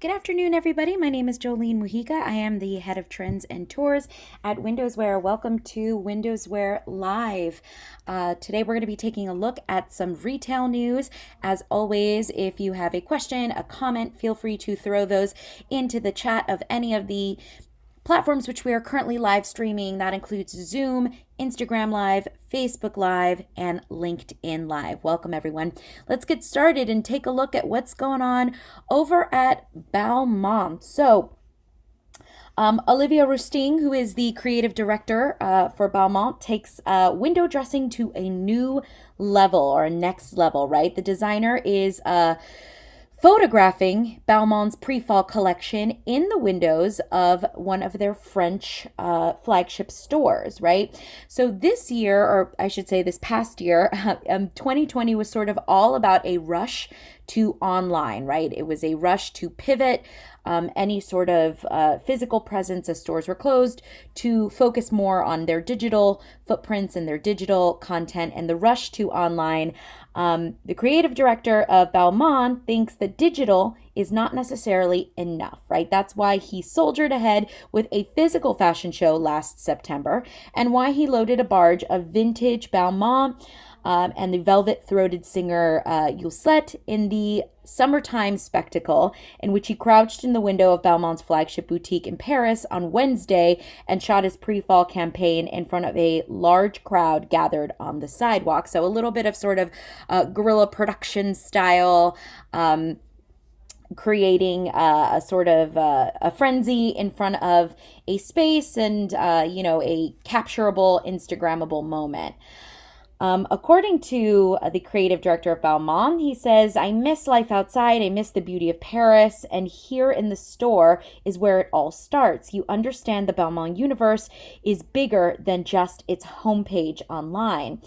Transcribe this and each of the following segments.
Good afternoon, everybody. My name is Jolene Mujica. I am the head of trends and tours at Windowswear. Welcome to Windowswear Live. Today, we're going to be taking a look at some retail news. As always, if you have a question, a comment, feel free to throw those into the chat of any of the platforms which we are currently live streaming. That includes Zoom, Instagram Live, Facebook Live, and LinkedIn Live. Welcome, everyone. Let's get started and take a look at what's going on over at Balmain. So, Olivier Rousteing, who is the creative director for Balmain, takes window dressing to a new level, or a next level, right? The designer is photographing Balmain's pre-fall collection in the windows of one of their French flagship stores, right? So this year, or I should say this past year, 2020 was sort of all about a rush to online, right? It was a rush to pivot any sort of physical presence as stores were closed to focus more on their digital footprints and their digital content, and the rush to online. The creative director of Balmain thinks that digital is not necessarily enough, right? That's why he soldiered ahead with a physical fashion show last September, and why he loaded a barge of vintage Balmain and the velvet-throated singer Youssette in the summertime spectacle, in which he crouched in the window of Balmain's flagship boutique in Paris on Wednesday and shot his pre-fall campaign in front of a large crowd gathered on the sidewalk. So a little bit of sort of guerrilla production style, creating a sort of a frenzy in front of a space and, a capturable, Instagrammable moment. According to the creative director of Balmain, he says, "I miss life outside, I miss the beauty of Paris, and here in the store is where it all starts. You understand the Balmain universe is bigger than just its homepage online."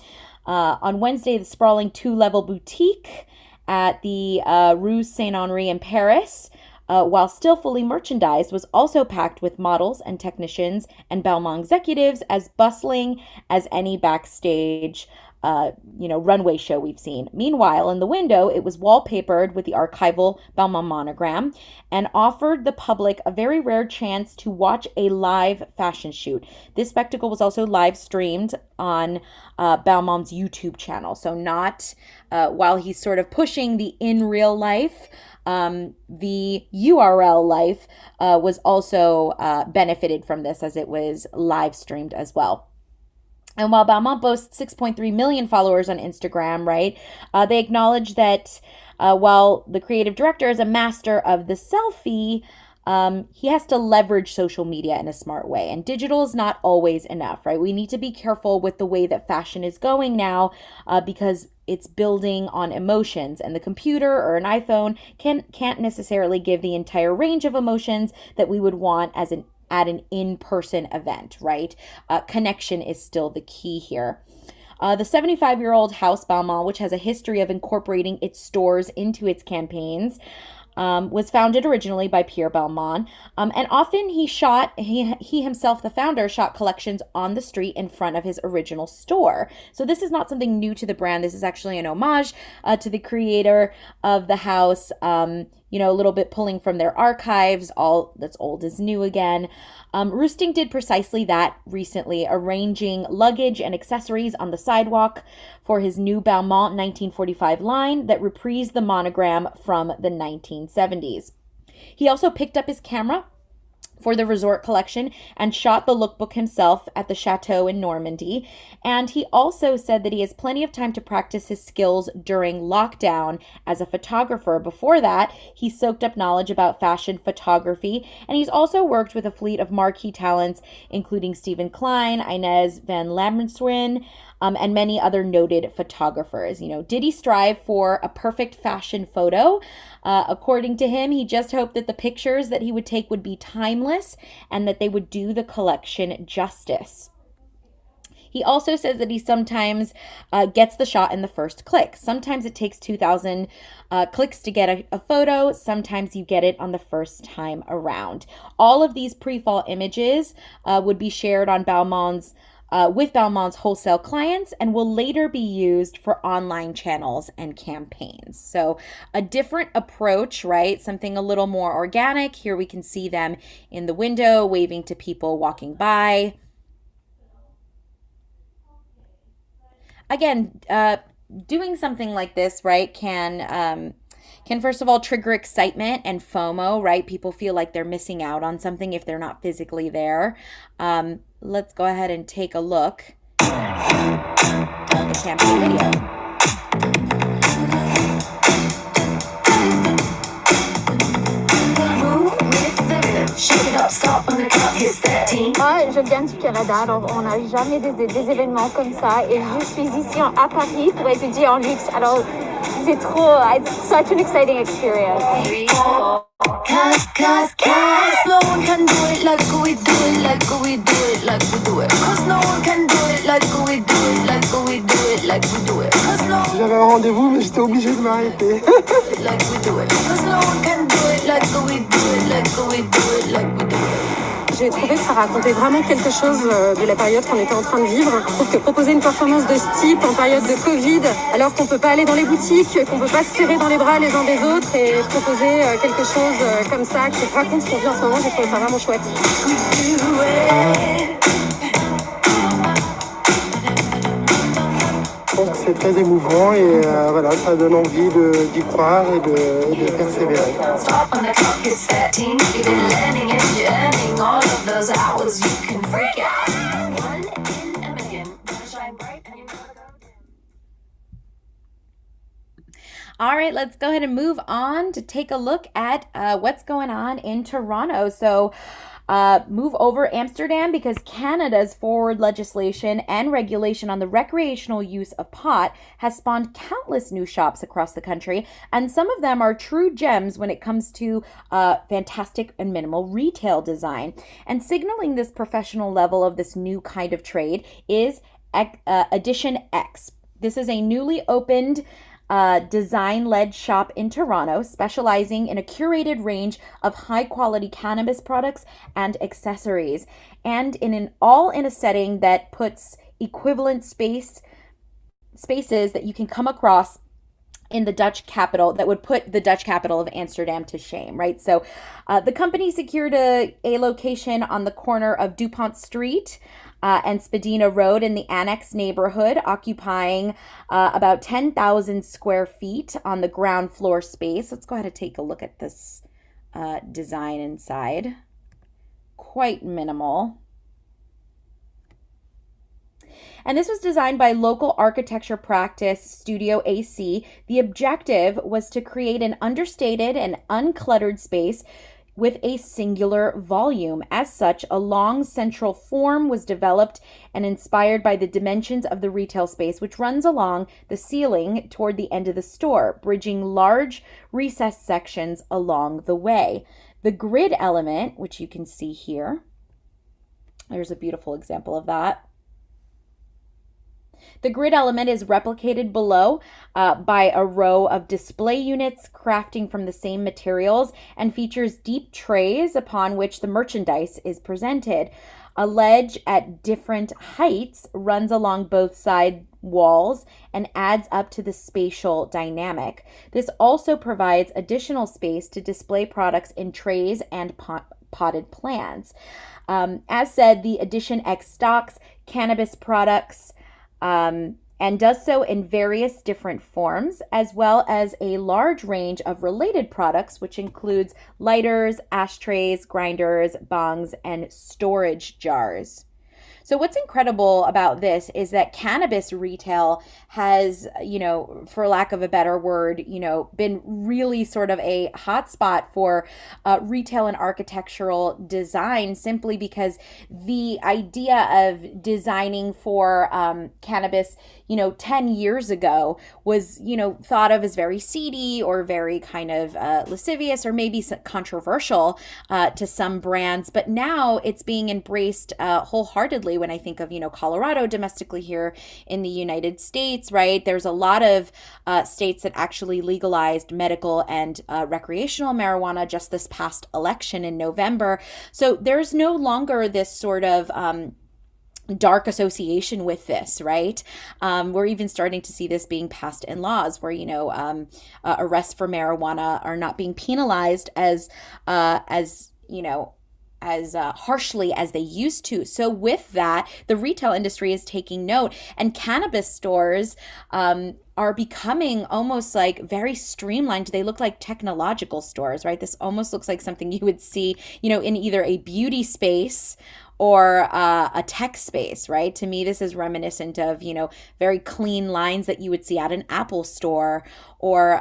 On Wednesday, the sprawling two-level boutique at the Rue Saint-Henri in Paris, while still fully merchandised, was also packed with models and technicians and Balmain executives, as bustling as any backstage runway show we've seen. Meanwhile, in the window, it was wallpapered with the archival Balmain monogram and offered the public a very rare chance to watch a live fashion shoot. This spectacle was also live streamed on Balmain's YouTube channel. So not while he's sort of pushing the in real life, the URL life was also benefited from this, as it was live streamed as well. And while Balmain boasts 6.3 million followers on Instagram, right, they acknowledge that while the creative director is a master of the selfie, he has to leverage social media in a smart way. And digital is not always enough, right? We need to be careful with the way that fashion is going now, because it's building on emotions, and the computer or an iPhone can't necessarily give the entire range of emotions that we would want at an in-person event, right? Connection is still the key here. The 75-year-old House Balmain, which has a history of incorporating its stores into its campaigns, was founded originally by Pierre Balmain, and often he himself, the founder, shot collections on the street in front of his original store. So this is not something new to the brand. This is actually an homage to the creator of the house, a little bit pulling from their archives. All that's old is new again. Rousteing did precisely that recently, arranging luggage and accessories on the sidewalk for his new Balmain 1945 line that reprised the monogram from the 1970s. He also picked up his camera for the resort collection and shot the lookbook himself at the chateau in Normandy. And he also said that he has plenty of time to practice his skills during lockdown as a photographer. Before that, he soaked up knowledge about fashion photography, and he's also worked with a fleet of marquee talents, including Stephen Klein, Inez van Lamerswijn, and many other noted photographers. Did he strive for a perfect fashion photo? According to him, he just hoped that the pictures that he would take would be timeless and that they would do the collection justice. He also says that he sometimes gets the shot in the first click. Sometimes it takes 2,000 clicks to get a photo. Sometimes you get it on the first time around. All of these pre-fall images would be shared on Balmain's with Belmont's wholesale clients and will later be used for online channels and campaigns. So a different approach, right? Something a little more organic. Here we can see them in the window waving to people walking by. Again, doing something like this, right, can first of all trigger excitement and FOMO, right? People feel like they're missing out on something if they're not physically there. Let's go ahead and take a look at the campaign video. Moi, je viens du Canada, alors on n'a jamais des événements comme ça. Et je suis ici à Paris pour étudier en luxe. Alors, c'est trop, it's such an exciting experience. Cause no one can do it like we do it, like we do it, like we do it. Cause no one can do it like we do it, like we do it, like we do it. J'avais un rendez-vous, mais j'étais obligée de m'arrêter. Like we do it. Cause no one can do it like we do it, like we do it, like we do it. J'ai trouvé que ça racontait vraiment quelque chose de la période qu'on était en train de vivre. Je trouve que proposer une performance de ce type en période de Covid, alors qu'on peut pas aller dans les boutiques, qu'on peut pas se serrer dans les bras les uns des autres, et proposer quelque chose comme ça qui raconte ce qu'on vit en ce moment, j'ai trouvé ça vraiment chouette. Je pense que c'est très émouvant et voilà, ça donne envie d'y croire et de persévérer. All right, let's go ahead and move on to take a look at what's going on in Toronto. So move over Amsterdam because Canada's forward legislation and regulation on the recreational use of pot has spawned countless new shops across the country, and some of them are true gems when it comes to fantastic and minimal retail design. And signaling this professional level of this new kind of trade is Edition X. This is a newly opened design-led shop in Toronto, specializing in a curated range of high-quality cannabis products and accessories, and in a setting that puts equivalent spaces that you can come across in the Dutch capital that would put the Dutch capital of Amsterdam to shame, right? So the company secured a location on the corner of DuPont Street and Spadina Road in the Annex neighborhood, occupying about 10,000 square feet on the ground floor space. Let's go ahead and take a look at this design inside. Quite minimal. And this was designed by local architecture practice Studio AC. The objective was to create an understated and uncluttered space with a singular volume. As such, a long central form was developed and inspired by the dimensions of the retail space, which runs along the ceiling toward the end of the store, bridging large recessed sections along the way. The grid element, which you can see here, there's a beautiful example of that. The grid element is replicated below by a row of display units crafting from the same materials and features deep trays upon which the merchandise is presented. A ledge at different heights runs along both side walls and adds up to the spatial dynamic. This also provides additional space to display products in trays and potted plants. As said, the Edition X stocks cannabis products and does so in various different forms, as well as a large range of related products, which includes lighters, ashtrays, grinders, bongs, and storage jars. So what's incredible about this is that cannabis retail has, for lack of a better word, been really sort of a hotspot for retail and architectural design, simply because the idea of designing for cannabis, 10 years ago was, thought of as very seedy or very kind of lascivious or maybe controversial to some brands. But now it's being embraced wholeheartedly. When I think of, Colorado domestically here in the United States, right? There's a lot of states that actually legalized medical and recreational marijuana just this past election in November. So there's no longer this sort of dark association with this, right? We're even starting to see this being passed in laws where, arrests for marijuana are not being penalized as harshly as they used to. So with that, the retail industry is taking note, and cannabis stores are becoming almost like very streamlined. They look like technological stores, right? This almost looks like something you would see, in either a beauty space or a tech space, right? To me, this is reminiscent of, very clean lines that you would see at an Apple store, or,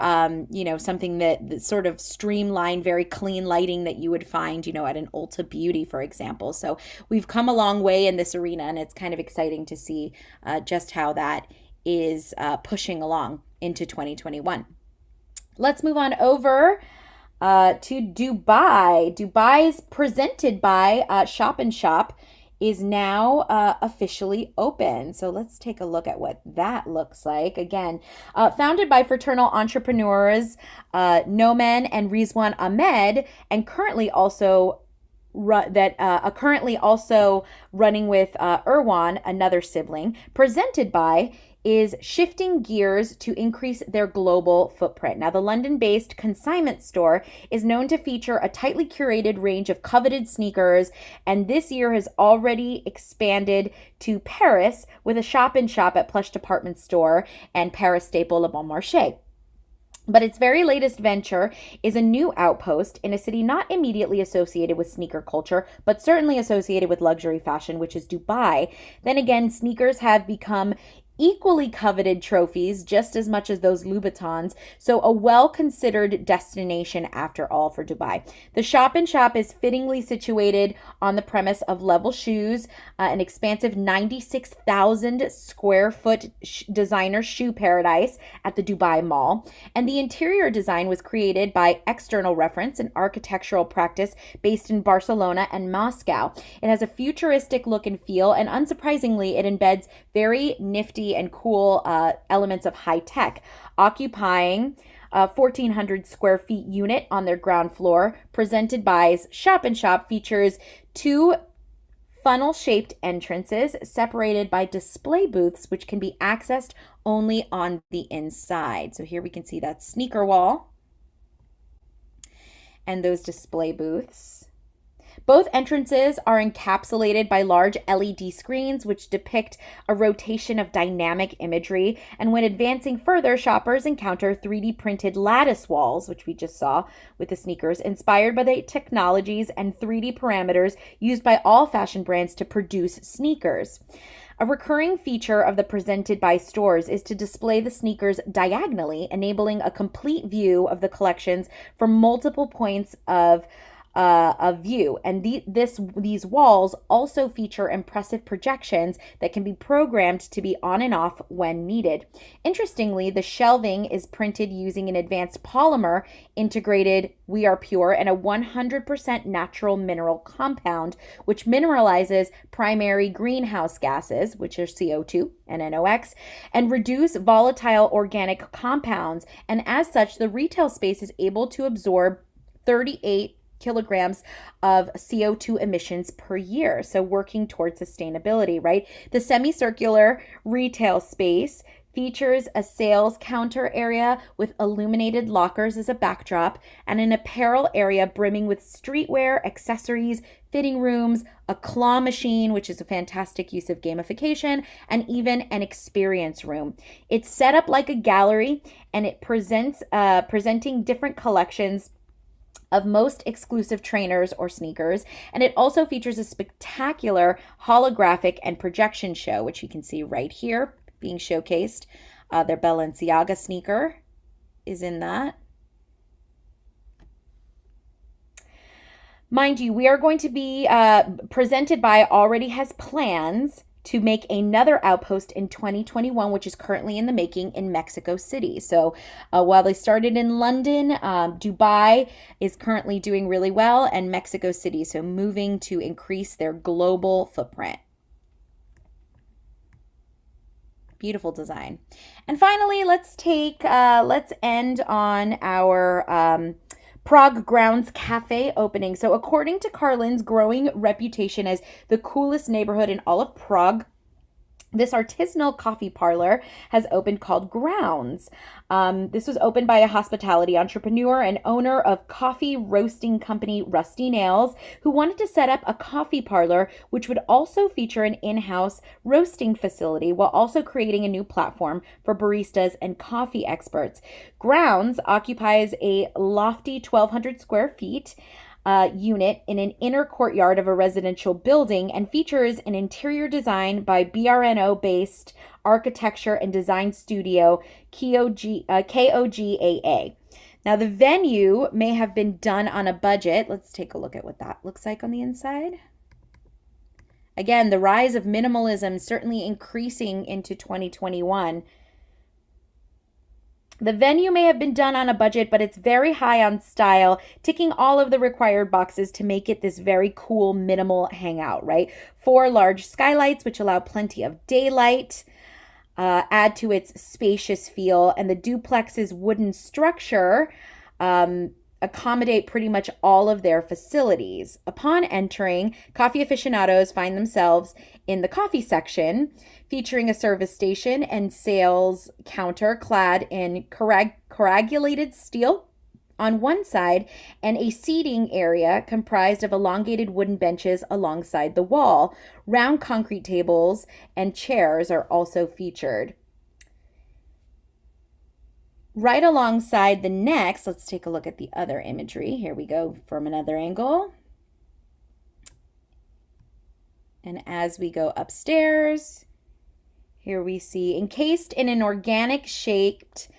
something that sort of streamlined, very clean lighting that you would find, at an Ulta Beauty, for example. So we've come a long way in this arena, and it's kind of exciting to see just how that is pushing along into 2021. Let's move on over to Dubai. Dubai's presented by Shop and Shop is now officially open. So let's take a look at what that looks like. Again, founded by fraternal entrepreneurs Noman and Rizwan Ahmed, and currently also currently also running with Irwan, another sibling. Presented by is shifting gears to increase their global footprint. Now, the London-based consignment store is known to feature a tightly curated range of coveted sneakers, and this year has already expanded to Paris with a shop-in-shop at plush department store and Paris staple Le Bon Marché. But its very latest venture is a new outpost in a city not immediately associated with sneaker culture, but certainly associated with luxury fashion, which is Dubai. Then again, sneakers have become equally coveted trophies just as much as those Louboutins, so a well-considered destination after all for Dubai. The Shop and Shop is fittingly situated on the premise of Level Shoes, an expansive 96,000 square foot designer shoe paradise at the Dubai Mall, and the interior design was created by External Reference, an architectural practice based in Barcelona and Moscow. It has a futuristic look and feel, and unsurprisingly, it embeds very nifty and cool elements of high tech, occupying a 1,400 square feet unit on their ground floor. Presented by Shop and Shop features two funnel-shaped entrances separated by display booths, which can be accessed only on the inside. So here we can see that sneaker wall and those display booths. Both entrances are encapsulated by large LED screens, which depict a rotation of dynamic imagery. And when advancing further, shoppers encounter 3D printed lattice walls, which we just saw with the sneakers, inspired by the technologies and 3D parameters used by all fashion brands to produce sneakers. A recurring feature of the Presented by stores is to display the sneakers diagonally, enabling a complete view of the collections from multiple points of view. And these walls also feature impressive projections that can be programmed to be on and off when needed. Interestingly, the shelving is printed using an advanced polymer integrated We Are Pure and a 100% natural mineral compound, which mineralizes primary greenhouse gases, which are CO2 and NOx, and reduce volatile organic compounds. And as such, the retail space is able to absorb 38 kilograms of CO2 emissions per year. So working towards sustainability, right? The semicircular retail space features a sales counter area with illuminated lockers as a backdrop and an apparel area brimming with streetwear, accessories, fitting rooms, a claw machine, which is a fantastic use of gamification, and even an experience room. It's set up like a gallery, and it presenting different collections of most exclusive trainers or sneakers, and it also features a spectacular holographic and projection show, which you can see right here being showcased. Their Balenciaga sneaker is in that. Mind you, we are going to be Presented by already has plans to make another outpost in 2021, which is currently in the making in Mexico City. So while they started in London, Dubai is currently doing really well, and Mexico City, so moving to increase their global footprint. Beautiful design. And finally, let's end on our Prague Grounds Cafe opening. So, according to Carlin's growing reputation as the coolest neighborhood in all of Prague, this artisanal coffee parlor has opened called Grounds. This was opened by a hospitality entrepreneur and owner of coffee roasting company Rousteing, who wanted to set up a coffee parlor which would also feature an in-house roasting facility while also creating a new platform for baristas and coffee experts. Grounds occupies a lofty 1,200 square feet unit in an inner courtyard of a residential building and features an interior design by BRNO-based architecture and design studio KOGAA. Now, the venue may have been done on a budget. Let's take a look at what that looks like on the inside. Again, the rise of minimalism certainly increasing into 2021. The venue may have been done on a budget, but it's very high on style, ticking all of the required boxes to make it this very cool, minimal hangout, right? 4 large skylights, which allow plenty of daylight, add to its spacious feel, and the duplex's wooden structure accommodate pretty much all of their facilities. Upon entering, coffee aficionados find themselves in the coffee section, featuring a service station and sales counter clad in coagulated steel on one side, and a seating area comprised of elongated wooden benches alongside the wall. Round concrete tables and chairs are also featured. Right alongside the next, let's take a look at the other imagery. Here we go from another angle. And as we go upstairs, here we see encased in an organic shaped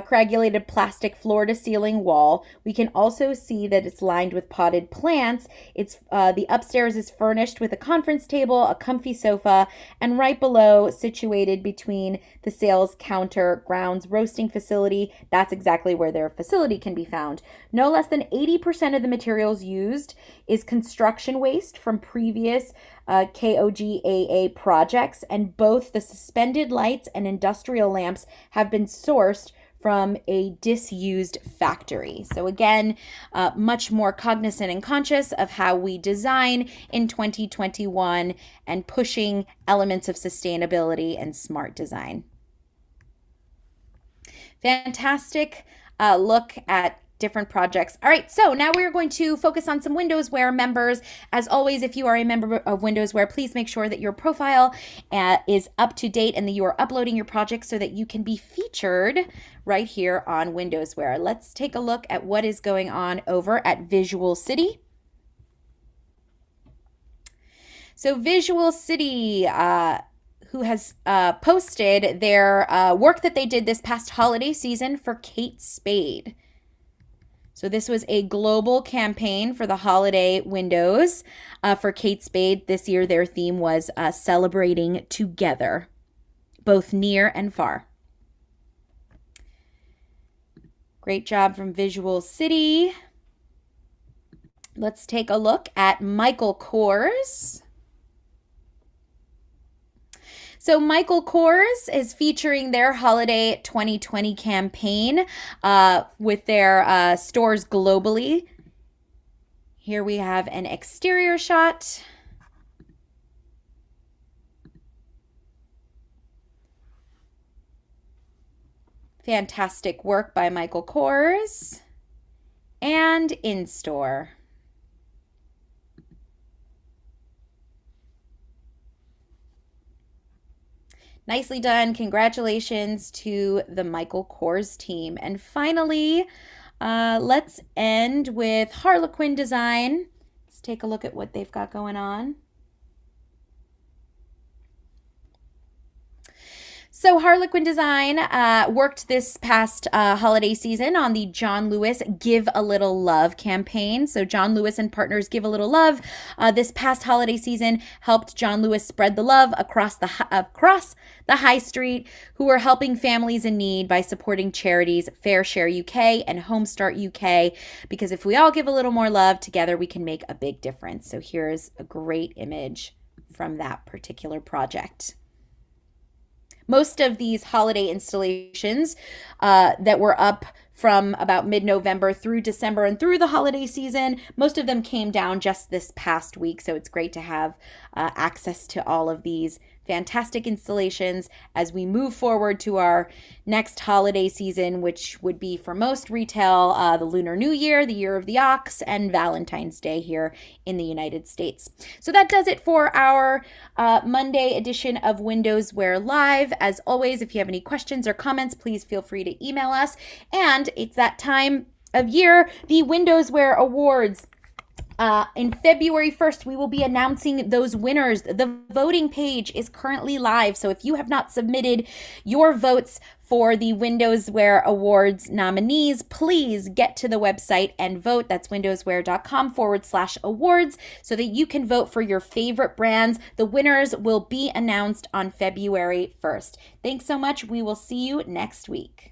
coagulated plastic floor-to-ceiling wall. We can also see that it's lined with potted plants. It's the upstairs is furnished with a conference table, a comfy sofa, and right below, situated between the sales counter, Grounds roasting facility. That's exactly where their facility can be found. No less than 80% of the materials used is construction waste from previous KOGAA projects, and both the suspended lights and industrial lamps have been sourced from a disused factory. So again, much more cognizant and conscious of how we design in 2021 and pushing elements of sustainability and smart design. Fantastic look at different projects. All right, so now we're going to focus on some Windowsware members. As always, if you are a member of Windowsware, please make sure that your profile is up to date and that you are uploading your projects so that you can be featured right here on Windowsware. Let's take a look at what is going on over at Visual City. So Visual City, who has posted their work that they did this past holiday season for Kate Spade. So this was a global campaign for the holiday windows for Kate Spade. This year, their theme was celebrating together, both near and far. Great job from Visual City. Let's take a look at Michael Kors. So Michael Kors is featuring their holiday 2020 campaign with their stores globally. Here we have an exterior shot. Fantastic work by Michael Kors. And in store. Nicely done. Congratulations to the Michael Kors team. And finally, let's end with Harlequin Design. Let's take a look at what they've got going on. So Harlequin Design worked this past holiday season on the John Lewis Give a Little Love campaign. So John Lewis and Partners Give a Little Love this past holiday season helped John Lewis spread the love across the high street, who are helping families in need by supporting charities Fair Share UK and Home Start UK, because if we all give a little more love together, we can make a big difference. So here's a great image from that particular project. Most of these holiday installations that were up from about mid-November through December and through the holiday season. Most of them came down just this past week, so it's great to have access to all of these fantastic installations as we move forward to our next holiday season, which would be for most retail the Lunar New Year, the Year of the Ox, and Valentine's Day here in the United States. So that does it for our Monday edition of Windows Wear Live. As always, if you have any questions or comments, please feel free to email us. And it's that time of year, the Windows Wear Awards. In February 1st, we will be announcing those winners. The voting page is currently live, so if you have not submitted your votes for the Windows Wear Awards nominees, please get to the website and vote. That's windowswear.com/awards so that you can vote for your favorite brands. The winners will be announced on February 1st. Thanks so much. We will see you next week.